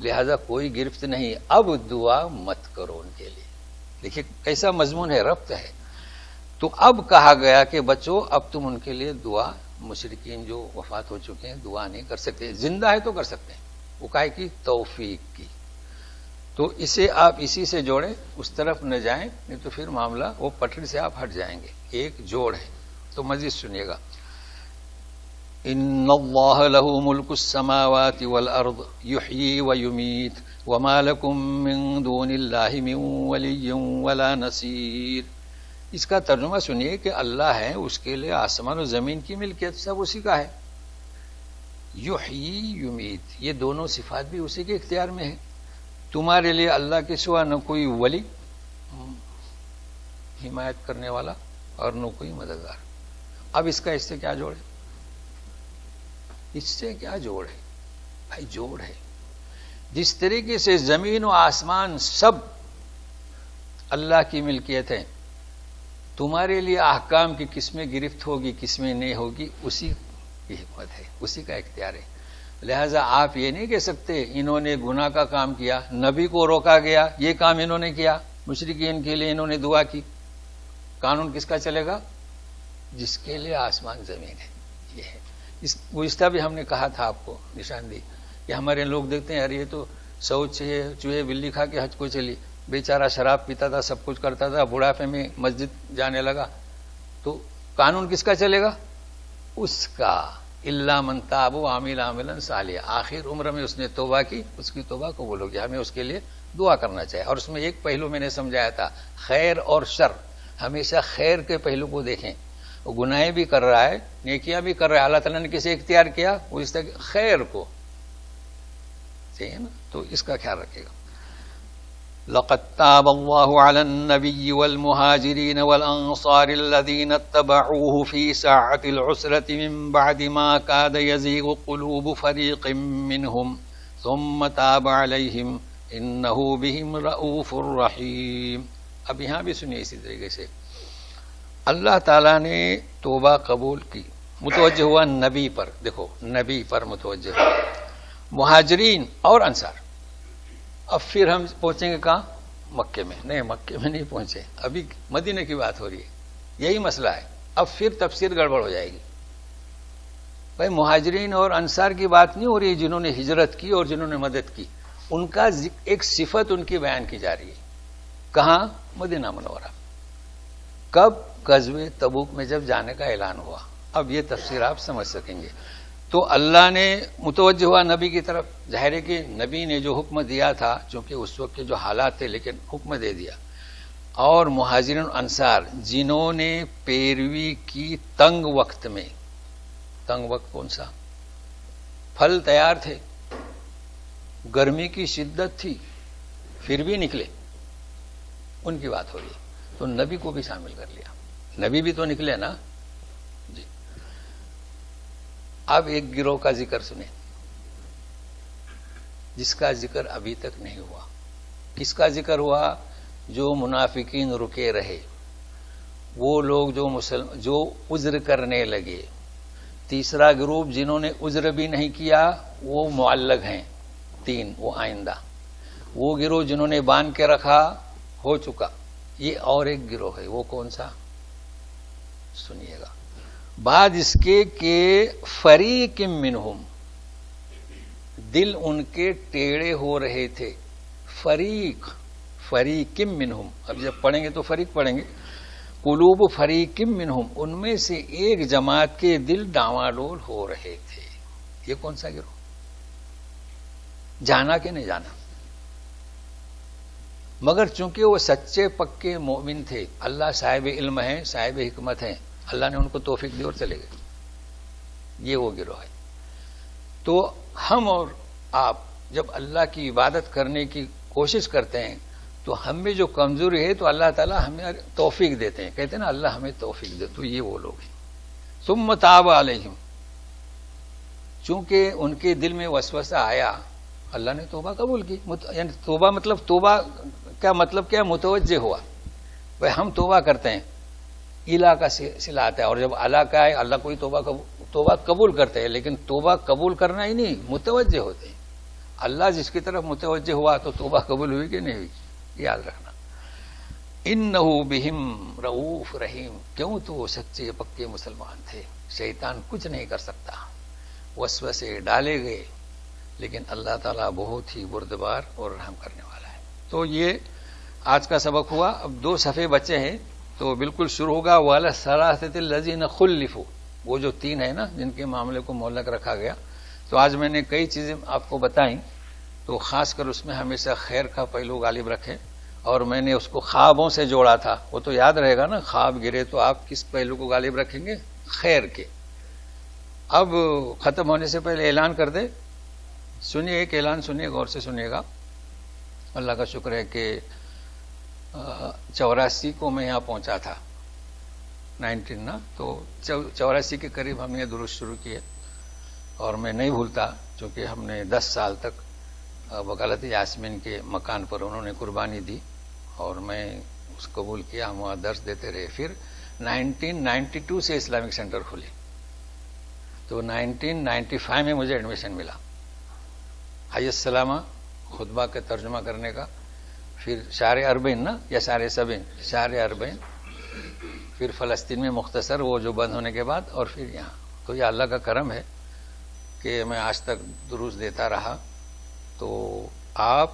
لہذا کوئی گرفت نہیں. اب دعا مت کرو ان کے لیے. دیکھیے کیسا مضمون ہے، ربط ہے. تو اب کہا گیا کہ بچو، اب تم ان کے لیے دعا، مشرکین جو وفات ہو چکے ہیں دعا نہیں کر سکتے، زندہ ہے تو کر سکتے ہیں. وہ کہا کی توفیق کی. تو اسے آپ اسی سے جوڑیں، اس طرف نہ جائیں، نہیں تو پھر معاملہ وہ پٹری سے آپ ہٹ جائیں گے. ایک جوڑ ہے. تو مزید سنیے گا. ان اللہ لہ ملک السماوات والارض یحیی ویمیت وما لکم من دون اللہ من ولی ولا نصیر. اس کا ترجمہ سنیے کہ اللہ ہے، اس کے لیے آسمان و زمین کی ملکیت سب اسی کا ہے. یحیی یمیت، یہ دونوں صفات بھی اسی کے اختیار میں ہے. تمہارے لیے اللہ کے سوا نہ کوئی ولی حمایت کرنے والا اور نہ کوئی مددگار. اب اس کا اس سے کیا جوڑ ہے؟ اس سے کیا جوڑ ہے؟ بھائی جوڑ ہے. جس طریقے سے زمین و آسمان سب اللہ کی ملکیت ہے، تمہارے لیے احکام کی کس میں گرفت ہوگی کس میں نہیں ہوگی اسی کی حکمت ہے، اسی کا اختیار ہے. لہذا آپ یہ نہیں کہہ سکتے انہوں نے گناہ کا کام کیا، نبی کو روکا گیا، یہ کام انہوں نے کیا، مشرکین کے لیے انہوں نے دعا کی. قانون کس کا چلے گا؟ جس کے لیے آسمان زمین ہے. یہ ہے. اس گزشتہ بھی ہم نے کہا تھا، آپ کو نشان دی کہ ہمارے لوگ دیکھتے ہیں یار یہ تو سو چوہے بلی کھا کے حج کو چلی، بیچارہ شراب پیتا تھا، سب کچھ کرتا تھا، بڑھاپے میں مسجد جانے لگا. تو قانون کس کا چلے گا؟ اس کا. الا من تاب وعمل عملا صالحا، آخر عمر میں اس نے توبہ کی، اس کی توبہ قبول ہوگی. ہمیں اس کے لیے دعا کرنا چاہیے. اور اس میں ایک پہلو میں نے سمجھایا تھا، خیر اور شر. ہمیشہ خیر کے پہلو کو دیکھیں. وہ گناہیں بھی کر رہا ہے، نیکیاں بھی کر رہا ہے، اللہ تعالیٰ نے کسے اختیار کیا؟ وہ اس طرح خیر کو. صحیح ہے نا؟ تو اس کا خیال رکھے گا. لقد تاب الله على النبي والمهاجرين والأنصار الذين اتبعوه في ساعة العسرة من بعد ما كاد يزيغ قلوب فريق منهم ثم تاب عليهم إنه بهم رؤوف رحيم. اب یہاں بھی سنیے اسی طریقے سے اللہ تعالیٰ نے توبہ قبول کی. متوجہ ہوا نبی پر، دیکھو نبی پر متوجہ ہوا، مہاجرین اور انصار. اب پھر ہم پہنچیں گے کہاں؟ مکے میں. نہیں، مکے میں نہیں پہنچے، ابھی مدینہ کی بات ہو رہی ہے. یہی مسئلہ ہے. اب پھر تفسیر گڑبڑ ہو جائے گی. بھائی مہاجرین اور انصار کی بات نہیں ہو رہی جنہوں نے ہجرت کی اور جنہوں نے مدد کی. ان کا ایک صفت ان کی بیان کی جا رہی ہے. کہاں؟ مدینہ منورہ. کب؟ غزوہ تبوک میں جب جانے کا اعلان ہوا. اب یہ تفسیر آپ سمجھ سکیں گے. تو اللہ نے متوجہ ہوا نبی کی طرف. ظاہر ہے کہ نبی نے جو حکم دیا تھا، چونکہ اس وقت کے جو حالات تھے لیکن حکم دے دیا. اور مہاجرین انصار جنہوں نے پیروی کی تنگ وقت میں. تنگ وقت کون سا؟ پھل تیار تھے، گرمی کی شدت تھی، پھر بھی نکلے. ان کی بات ہو رہی ہے. تو نبی کو بھی شامل کر لیا. نبی بھی تو نکلے نا. جی. اب ایک گروہ کا ذکر سنیں جس کا ذکر ابھی تک نہیں ہوا. کس کا ذکر ہوا؟ جو منافقین رکے رہے، وہ لوگ جو عذر کرنے لگے. تیسرا گروپ جنہوں نے عذر بھی نہیں کیا وہ معلق ہیں 3، وہ آئندہ. وہ گروہ جنہوں نے باندھ کے رکھا ہو چکا. یہ اور ایک گروہ ہے. وہ کون سا؟ سنیے گا. بعد اس کے کہ فریق منہم، دل ان کے ٹیڑے ہو رہے تھے. فریق منہم. اب جب پڑھیں گے تو فریق پڑھیں گے. قلوب فریق منہم، ان میں سے ایک جماعت کے دل ڈاواڈول ہو رہے تھے. یہ کون سا گروہ؟ جانا کہ نہیں جانا. مگر چونکہ وہ سچے پکے مومن تھے، اللہ صاحب علم ہیں، صاحب حکمت ہیں، اللہ نے ان کو توفیق دی اور چلے گئے. یہ وہ گروہ ہے. تو ہم اور آپ جب اللہ کی عبادت کرنے کی کوشش کرتے ہیں تو ہم میں جو کمزوری ہے تو اللہ تعالیٰ ہمیں توفیق دیتے ہیں. کہتے ہیں نا اللہ ہمیں توفیق دے. تو یہ وہ لوگ ہیں. ثم تاب علیہم، چونکہ ان کے دل میں وسوسہ آیا اللہ نے توبہ قبول کی. یعنی توبہ مطلب توبہ کا مطلب کیا؟ متوجہ ہوا. بھائی ہم توبہ کرتے ہیں، الہ کا صلہ آتا ہے، اور جب اللہ کا ہے اللہ کوئی توبہ قبول کرتے ہیں، لیکن توبہ قبول کرنا ہی نہیں، متوجہ ہوتے ہیں. اللہ جس کی طرف متوجہ ہوا تو توبہ قبول ہوئی کہ نہیں ہوئی، یاد رکھنا. انہ بہم رؤوف رحیم، کیوں تو وہ سچے پکے مسلمان تھے، شیطان کچھ نہیں کر سکتا. وسوسے ڈالے گئے لیکن اللہ تعالیٰ بہت ہی بردبار اور رحم کرنے والا ہے. تو یہ آج کا سبق ہوا. اب 2 صفحے بچے ہیں تو بالکل شروع ہوگا. وَعَلَى الثَّلَاثَةِ الَّذِينَ خُلِّفُوا، وہ جو 3 ہیں نا جن کے معاملے کو معلق رکھا گیا. تو آج میں نے کئی چیزیں آپ کو بتائیں، تو خاص کر اس میں ہمیشہ خیر کا پہلو غالب رکھیں. اور میں نے اس کو خوابوں سے جوڑا تھا، وہ تو یاد رہے گا نا. خواب گرے تو آپ کس پہلو کو غالب رکھیں گے؟ خیر کے. اب ختم ہونے سے پہلے اعلان کر دیں. سنیے، ایک اعلان سنیے، غور سے سنیے گا. اللہ کا شکر ہے کہ 84 کو میں یہاں پہنچا تھا، 19 نا، تو 84 کے قریب ہم نے درست شروع کیے. اور میں نہیں بھولتا چونکہ ہم نے 10 سال تک وکالت یاسمین کے مکان پر انہوں نے قربانی دی اور میں اس قبول کیا. ہم وہاں درس دیتے رہے. پھر 1992 سے اسلامک سینٹر کھلی، تو 1995 میں مجھے ایڈمیشن ملا حی السلامہ خطبہ کا ترجمہ کرنے کا. پھر شارع اربعین نا، یا شارع سبعین، شارع اربعین. پھر فلسطین میں مختصر وہ جو بند ہونے کے بعد، اور پھر یہاں. تو یہ اللہ کا کرم ہے کہ میں آج تک دروس دیتا رہا. تو آپ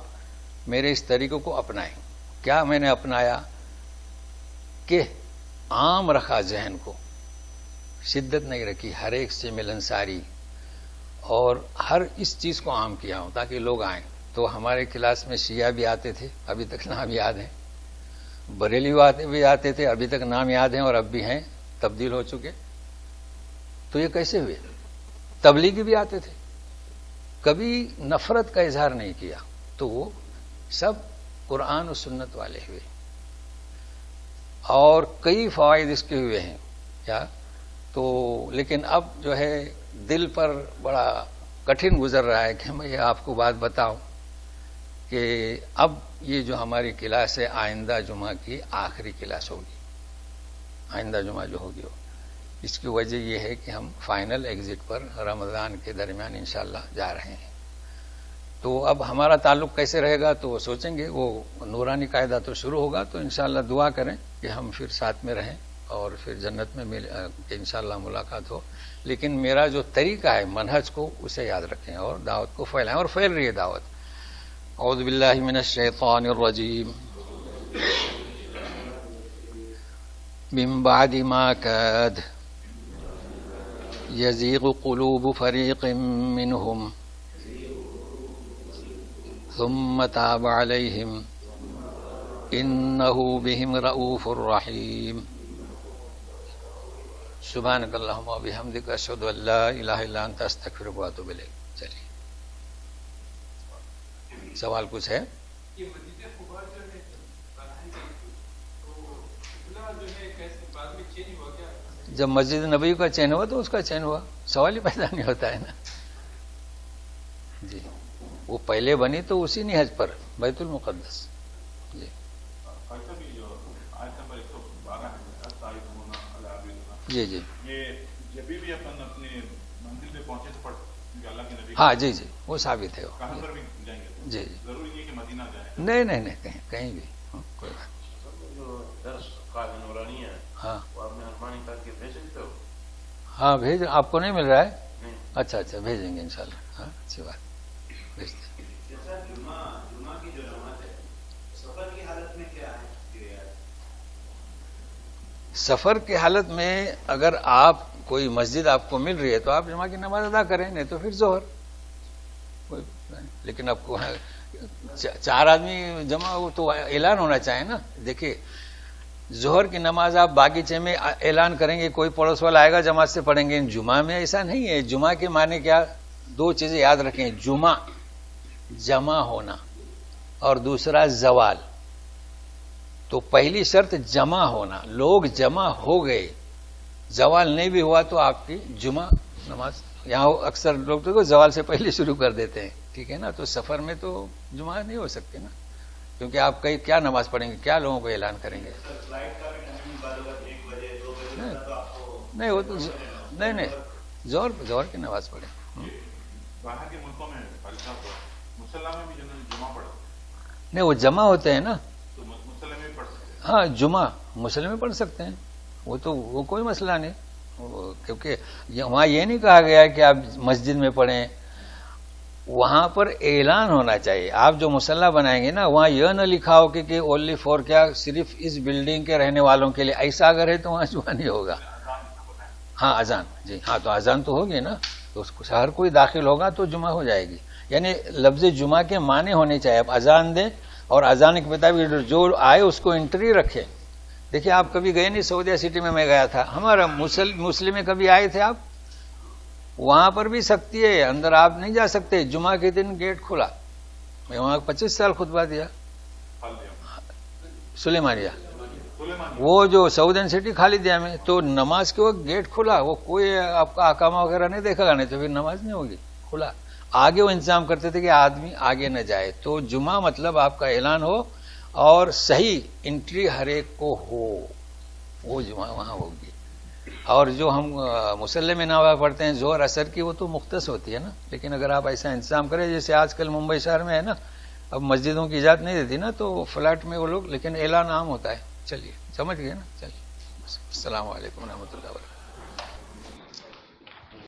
میرے اس طریقے کو اپنائیں. کیا میں نے اپنایا کہ عام رکھا ذہن کو، شدت نہیں رکھی، ہر ایک سے ملنساری، اور ہر اس چیز کو عام کیا ہوں تاکہ لوگ آئیں. تو ہمارے کلاس میں شیعہ بھی آتے تھے، ابھی تک نام یاد ہیں. بریلی بھی آتے تھے، ابھی تک نام یاد ہیں اور اب بھی ہیں، تبدیل ہو چکے. تو یہ کیسے ہوئے؟ تبلیغی بھی آتے تھے، کبھی نفرت کا اظہار نہیں کیا. تو وہ سب قرآن و سنت والے ہوئے. اور کئی فوائد اس کے ہوئے ہیں کیا. تو لیکن اب جو ہے دل پر بڑا کٹھن گزر رہا ہے کہ میں یہ آپ کو بات بتاؤں کہ اب یہ جو ہماری کلاس ہے آئندہ جمعہ کی آخری کلاس ہوگی. آئندہ جمعہ جو ہوگی وہ، اس کی وجہ یہ ہے کہ ہم فائنل ایگزٹ پر رمضان کے درمیان انشاءاللہ جا رہے ہیں. تو اب ہمارا تعلق کیسے رہے گا تو سوچیں گے. وہ نورانی قاعدہ تو شروع ہوگا، تو انشاءاللہ دعا کریں کہ ہم پھر ساتھ میں رہیں اور پھر جنت میں کہ انشاءاللہ ملاقات ہو. لیکن میرا جو طریقہ ہے منہج کو اسے یاد رکھیں اور دعوت کو پھیلائیں، اور پھیل رہی ہے دعوت. اعوذ باللہ من الشیطان الرجیم. من بعد ما کاد یزیغ قلوب فریق منہم ثم تاب علیہم انہ بہم رؤوف الرحیم. سبحانک اللہم و بحمدک اشہد ان لا الہ الا انت استغفرک و اتوب الیک. چلیے سوال کچھ ہے؟ جب مسجد نبی کا چین ہوا تو اس کا چین ہوا، سوال ہی پیدا نہیں ہوتا ہے نا. جی وہ پہلے بنی تو اسی نہج پر بیت المقدس. جی جی جی ہاں جی جی وہ ثابت ہے. جی جی نہیں نہیں نہیں کہیں بھی کوئی بات. ہاں ہاں بھیج. آپ کو نہیں مل رہا ہے؟ اچھا اچھا بھیجیں گے انشاءاللہ. ہاں اچھی بات، بھیجتے ہیں. سفر کی حالت میں اگر آپ کوئی مسجد آپ کو مل رہی ہے تو آپ جمعہ کی نماز ادا کریں، نہیں تو پھر ظہر. کوئی لیکن اب چار آدمی جمع ہو تو اعلان ہونا چاہیے نا. دیکھیے ظہر کی نماز آپ باغیچے میں اعلان کریں گے, کوئی پڑوس والا آئے گا جماعت سے پڑھیں گے. جمعہ میں ایسا نہیں ہے. جمعہ کے معنی کیا؟ دو چیزیں یاد رکھیں. جمعہ جمع ہونا اور دوسرا زوال. تو پہلی شرط جمع ہونا, لوگ جمع ہو گئے, زوال نہیں بھی ہوا تو آپ کی جمعہ نماز. یہاں اکثر لوگ تو زوال سے پہلے شروع کر دیتے ہیں, ٹھیک ہے نا. تو سفر میں تو جمعہ نہیں ہو سکتے نا, کیونکہ آپ کہیں کیا نماز پڑھیں گے, کیا لوگوں کو اعلان کریں گے. نہیں وہ تو نہیں زہر کی نماز پڑھیں. باہر کے ملکوں میں مسلح میں بھی جمعہ پڑھا نہیں, وہ جمع ہوتے ہیں نا. تو مسلح میں پڑھ سکتے ہیں. ہاں جمعہ مسلم میں پڑھ سکتے ہیں, وہ کوئی مسئلہ نہیں. کیونکہ وہاں یہ نہیں کہا گیا کہ آپ مسجد میں پڑھیں, وہاں پر اعلان ہونا چاہیے. آپ جو مسلح بنائیں گے نا, وہاں یہ نہ لکھا ہو کہ اونلی فور کیا صرف اس بلڈنگ کے رہنے والوں کے لیے. ایسا اگر ہے تو وہاں جمعہ نہیں ہوگا. ہاں اذان, جی ہاں, تو اذان تو ہوگی نا, تو ہر کوئی داخل ہوگا تو جمعہ ہو جائے گی. یعنی لفظ جمعہ کے معنی ہونے چاہیے. آپ اذان دیں اور اذان کے مطابق جو آئے اس کو انٹری رکھے. دیکھیے آپ کبھی گئے نہیں سعودیہ سٹی میں گیا تھا, ہمارا مسلم میں کبھی آئے تھے آپ؟ وہاں پر بھی سختی ہے, اندر آپ نہیں جا سکتے. جمعہ کے دن گیٹ کھلا. میں وہاں 25 سال خطبہ دیا سلیمانیہ, وہ جو سعودین سٹی خالدیہ میں. تو نماز کے وقت گیٹ کھلا, وہ کوئی آپ کا اقامہ وغیرہ نہیں دیکھا گا, نہیں تو پھر نماز نہیں ہوگی. کھلا, آگے وہ انتظام کرتے تھے کہ آدمی آگے نہ جائے. تو جمعہ مطلب آپ کا اعلان ہو اور صحیح انٹری ہر ایک کو ہو, وہ جمعہ وہاں ہوگی. اور جو ہم مسلح میں نماز پڑھتے ہیں ظہر اثر کی, وہ تو مختص ہوتی ہے نا. لیکن اگر آپ ایسا انتظام کریں جیسے آج کل ممبئی شہر میں ہے نا, اب مسجدوں کی اجازت نہیں دیتی نا, تو فلیٹ میں وہ لوگ, لیکن اعلان عام ہوتا ہے. چلیے سمجھ گئے نا. چلیے, السلام علیکم ورحمۃ اللہ وبرکاتہ.